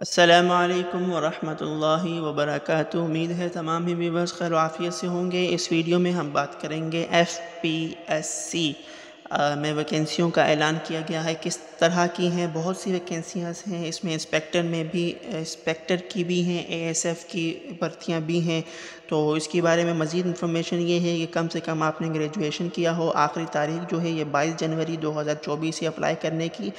السلام علیکم ورحمۃ اللہ وبرکاتہ۔ امید ہے تمام ہی ویورز خیر و عافیت سے ہوں گے۔ اس ویڈیو میں ہم بات کریں گے FPSC میں ویکینسیوں کا اعلان کیا گیا ہے، کس طرح کی ہیں۔ بہت سی ویکینسیاں ہیں، اس میں انسپیکٹر کی بھی ہیں، ASF کی بھرتیاں بھی ہیں۔ تو اس کے بارے میں مزید انفارمیشن یہ ہے کہ کم سے کم آپ نے گریجویشن کیا ہو۔ آخری تاریخ جو ہے یہ 22 جنوری 2024 سے اپلائی کرنے کی۔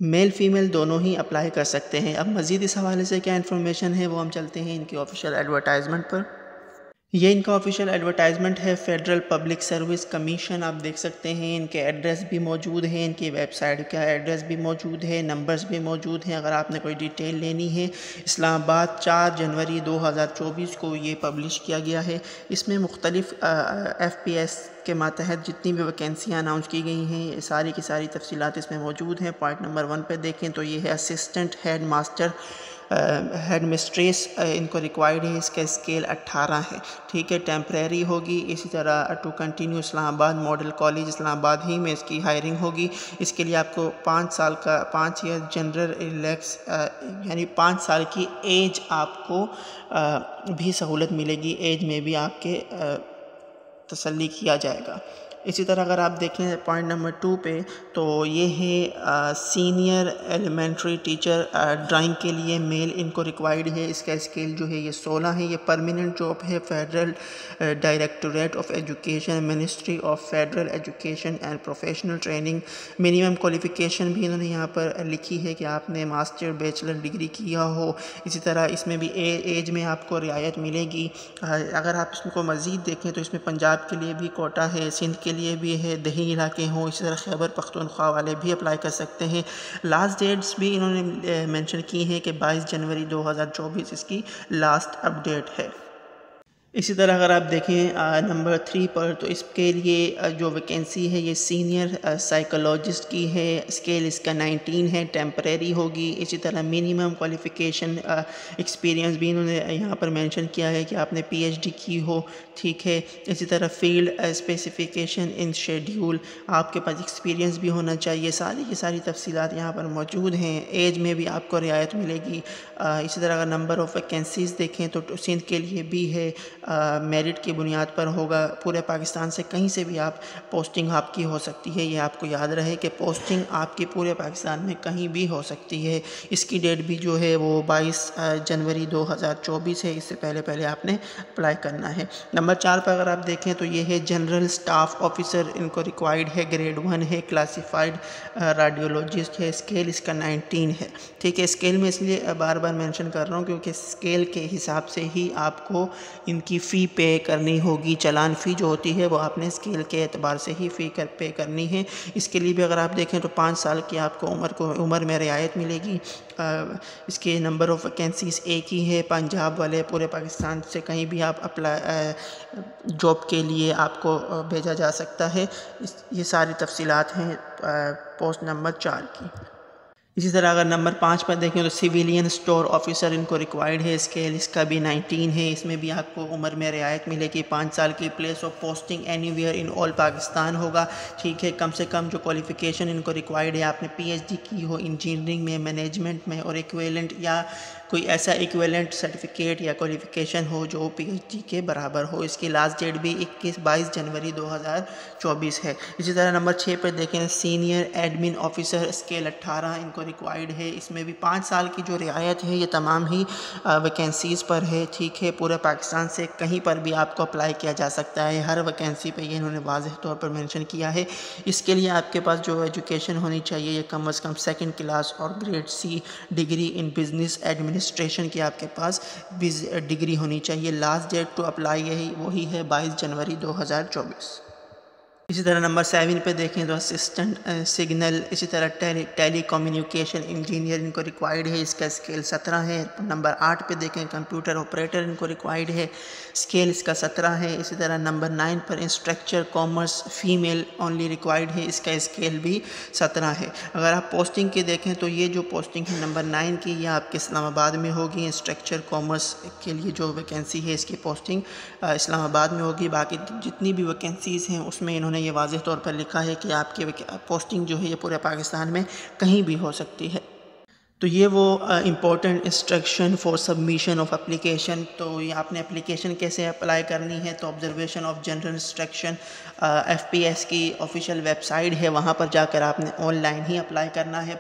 میل فیمیل دونوں ہی اپلائی کر سکتے ہیں۔ اب مزید اس حوالے سے کیا انفارمیشن ہے وہ ہم چلتے ہیں ان کی آفیشیل ایڈورٹائزمنٹ پر۔ یہ ان کا آفیشیل ایڈورٹائزمنٹ ہے فیڈرل پبلک سروس کمیشن۔ آپ دیکھ سکتے ہیں ان کے ایڈریس بھی موجود ہیں، ان کی ویب سائٹ کا ایڈریس بھی موجود ہے، نمبرز بھی موجود ہیں اگر آپ نے کوئی ڈیٹیل لینی ہے۔ اسلام آباد 4 جنوری 2024 کو یہ پبلش کیا گیا ہے۔ اس میں مختلف FPS کے ماتحت جتنی بھی ویکینسیاں اناؤنس کی گئی ہیں یہ ساری کی ساری تفصیلات اس میں موجود ہیں۔ پوائنٹ نمبر 1 پہ دیکھیں تو یہ ہے assistant head master head mistress ان کو ریکوائرڈ ہے۔ اس کا اسکیل 18 ہے، ٹھیک ہے، ٹیمپریری ہوگی۔ اسی طرح ٹو کنٹینیو اسلام آباد ماڈل کالج اسلام آباد ہی میں اس کی ہائرنگ ہوگی۔ اس کے لیے آپ کو 5 ایئر جنرل ریلیکس یعنی 5 سال کی ایج آپ کو بھی سہولت ملے گی، ایج میں بھی آپ کے تسلی کیا جائے گا۔ اسی طرح اگر آپ دیکھیں پوائنٹ نمبر 2 پہ تو یہ ہے سینئر ایلیمنٹری ٹیچر ڈرائنگ کے لیے میل ان کو ریکوائرڈ ہے۔ اس کا اسکیل جو ہے یہ 16 ہے۔ یہ پرماننٹ جاب ہے، federal directorate of education, ministry of federal education and professional training. Minimum qualification بھی انہوں نے یہاں پر لکھی ہے کہ آپ نے ماسٹر بیچلر ڈگری کیا ہو۔ اسی طرح اس میں بھی ایج میں آپ کو رعایت ملے گی۔ اگر آپ اس کو مزید دیکھیں تو اس میں پنجاب کے لیے بھی کوٹا ہے، سندھ کے لیے بھی ہے، دیہی علاقے ہوں، اسی طرح خیبر پختونخوا والے بھی اپلائی کر سکتے ہیں۔ لاسٹ ڈیٹس بھی انہوں نے مینشن کی ہیں کہ 22 جنوری 2024 اس کی لاسٹ اپ ڈیٹ ہے۔ اسی طرح اگر آپ دیکھیں نمبر 3 پر تو اس کے لیے جو ویکینسی ہے یہ سینئر سائیکولوجسٹ کی ہے۔ اسکیل اس کا 19 ہے، ٹیمپریری ہوگی۔ اسی طرح منیمم کوالیفیکیشن ایکسپیرینس بھی انہوں نے یہاں پر مینشن کیا ہے کہ آپ نے PhD کی ہو، ٹھیک ہے۔ اسی طرح فیلڈ اسپیسیفیکیشن ان شیڈیول، آپ کے پاس ایکسپیرینس بھی ہونا چاہیے۔ ساری کی ساری تفصیلات یہاں پر موجود ہیں۔ ایج میں بھی آپ کو رعایت ملے گی۔ اسی طرح اگر نمبر آف ویکینسیز دیکھیں تو سندھ کے لیے بھی ہے، میرٹ کی بنیاد پر ہوگا۔ پورے پاکستان سے کہیں سے بھی آپ پوسٹنگ آپ کی ہو سکتی ہے۔ یہ آپ کو یاد رہے کہ پوسٹنگ آپ کی پورے پاکستان میں کہیں بھی ہو سکتی ہے۔ اس کی ڈیٹ بھی جو ہے وہ 22 جنوری 2024 ہے۔ اس سے پہلے آپ نے اپلائی کرنا ہے۔ نمبر 4 پر اگر آپ دیکھیں تو یہ ہے جنرل سٹاف آفیسر، ان کو ریکوائرڈ ہے، گریڈ 1 ہے، کلاسیفائڈ ریڈیولوجسٹ ہے۔ اسکیل اس کا 19 ہے، ٹھیک ہے۔ اسکیل میں اس لیے بار بار مینشن کر رہا ہوں کیونکہ اسکیل کے حساب سے ہی آپ کو ان کی فی پے کرنی ہوگی۔ چلان فی جو ہوتی ہے وہ آپ نے اسکیل کے اعتبار سے ہی فی پے کرنی ہے۔ اس کے لیے بھی اگر آپ دیکھیں تو 5 سال کی آپ کو عمر میں رعایت ملے گی۔ اس کے نمبر آف ویکینسیز ایک ہی ہے، پنجاب والے، پورے پاکستان سے کہیں بھی آپ جاب کے لیے آپ کو بھیجا جا سکتا ہے۔ یہ ساری تفصیلات ہیں پوسٹ نمبر 4 کی۔ اسی طرح اگر نمبر 5 پر دیکھیں تو سویلین اسٹور آفیسر ان کو ریکوائرڈ ہے۔ اسکیل اس کا بھی 19 ہے۔ اس میں بھی آپ کو عمر میں رعایت ملے گی۔ 5 سال کی place of posting anywhere in all Pakistan ہوگا، ٹھیک ہے۔ کم سے کم جو کوالیفیکیشن ان کو ریکوائرڈ ہے، آپ نے PhD کی ہو انجینئرنگ میں، مینجمنٹ میں، اور ایکویلنٹ یا کوئی ایسا ایکویلنٹ سرٹیفکیٹ یا کوالیفیکیشن ہو جو PhD کے برابر ہو۔ اس کی لاسٹ ڈیٹ بھی 22 جنوری 2024 ہے۔ اسی طرح نمبر 6 پر دیکھیں سینئر ایڈمن آفیسر، اسکیل 18 ان کو ریکوائرڈ ہے۔ اس میں بھی 5 سال کی جو رعایت ہے یہ تمام ہی ویکینسیز پر ہے، ٹھیک ہے۔ پورے پاکستان سے کہیں پر بھی آپ کو اپلائی کیا جا سکتا ہے، ہر ویکینسی پہ یہ انہوں نے واضح طور پر مینشن کیا ہے۔ اس کے لیے آپ کے پاس جو ایجوکیشن ہونی چاہیے یہ کم از کم 2nd کلاس اور grade C degree in business administration کی آپ کے پاس ڈگری ہونی چاہیے۔ لاسٹ ڈیٹ ٹو اپلائی وہی ہے 22 جنوری 2024۔ اسی طرح نمبر 7 پہ دیکھیں تو اسسٹنٹ سگنل، اسی طرح ٹیلی کمیونیکیشن انجینئر ان کو ریکوائرڈ ہے۔ اس کا اسکیل 17 ہے۔ نمبر 8 پہ دیکھیں کمپیوٹر آپریٹر ان کو ریکوائرڈ ہے، اسکیل اس کا 17 ہے۔ اسی طرح نمبر 9 پر instructor commerce female only required ہے، اس کا اسکیل بھی 17 ہے۔ اگر آپ پوسٹنگ کے دیکھیں تو یہ جو پوسٹنگ ہے نمبر 9 کی یہ آپ کے اسلام آباد میں ہوگی۔ انسٹرکچر کامرس کے لیے جو ویکینسی ہے اس کی پوسٹنگ اسلام آباد میں ہوگی۔ باقی جتنی بھی ویکینسیز ہیں اس میں انہوں نے یہ واضح طور پر لکھا ہے کہ آپ کی پوسٹنگ جو ہے یہ پورے پاکستان میں کہیں بھی ہو سکتی ہے۔ تو یہ وہ important instruction for submission of application. تو یہ آپ نے اپلیکیشن کیسے اپلائی کرنی ہے. تو observation of general instruction F P S کی آفیشیل ویب سائٹ ہے, وہاں پر جا کر آپ نے آن لائن ہی اپلائی کرنا ہے.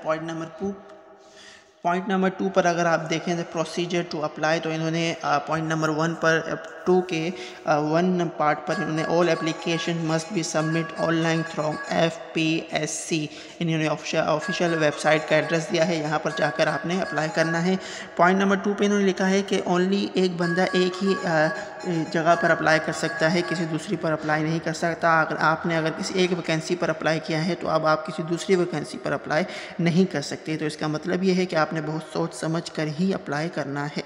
پوائنٹ نمبر 2 پر اگر آپ دیکھیں تو پروسیجر ٹو اپلائی, تو انہوں نے پوائنٹ نمبر 1 پر 2 کے 1 پارٹ پر انہوں نے all application must be submit online through FPSC. انہوں نے آفیشیل ویب سائٹ کا ایڈریس دیا ہے, یہاں پر جا کر آپ نے اپلائی کرنا ہے. پوائنٹ نمبر 2 پہ انہوں نے لکھا ہے کہ اونلی ایک بندہ ایک ہی جگہ پر اپلائی کر سکتا ہے, کسی دوسری پر اپلائی نہیں کر سکتا. اگر کسی ایک ویکینسی پر اپلائی کیا ہے تو اب آپ کسی دوسری ویکینسی پر اپلائی نہیں کر سکتے. تو اس کا مطلب یہ ہے کہ آپ نے بہت سوچ سمجھ کر ہی اپلائی کرنا ہے.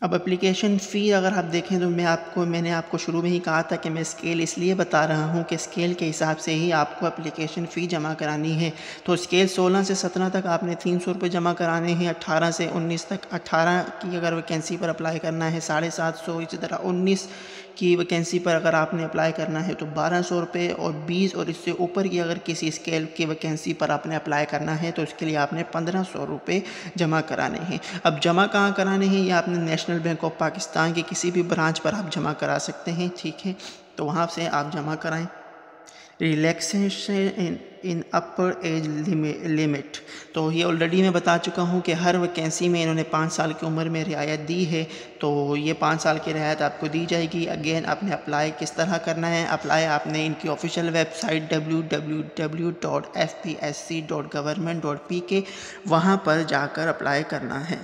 اب اپلیکیشن فی اگر آپ دیکھیں تو میں نے آپ کو شروع میں ہی کہا تھا کہ میں اسکیل اس لیے بتا رہا ہوں کہ اسکیل کے حساب سے ہی آپ کو اپلیکیشن فی جمع کرانی ہے. تو اسکیل 16 سے 17 تک آپ نے 300 روپے جمع کرانے ہیں. 18 سے 19 تک 18 کی اگر ویکینسی پر اپلائی کرنا ہے 750. اسی طرح 19 کی ویکینسی پر اگر آپ نے اپلائی کرنا ہے تو 1200 روپے, اور 20 اور اس سے اوپر کی اگر کسی اسکیل کی ویکینسی پر آپ نے اپلائی کرنا ہے تو اس کے لیے آپ نے 1500 روپے جمع کرانے ہیں. اب جمع کہاں کرانے ہیں, یہ آپ نے نیشنل بینک آف پاکستان کی کسی بھی برانچ پر آپ جمع کرا سکتے ہیں. ٹھیک ہے, تو وہاں سے آپ جمع کرائیں. ریلیکسیشن ان اپر ایج لیمٹ, تو یہ آلریڈی میں بتا چکا ہوں کہ ہر ویکینسی میں انہوں نے 5 سال کی عمر میں رعایت دی ہے. تو یہ 5 سال کی رعایت آپ کو دی جائے گی. اگین آپ نے اپلائی کس طرح کرنا ہے. اپلائی آپ نے ان کی آفیشیل ویب سائٹ www.fpsc.government.pk وہاں پر جا کر اپلائی کرنا ہے.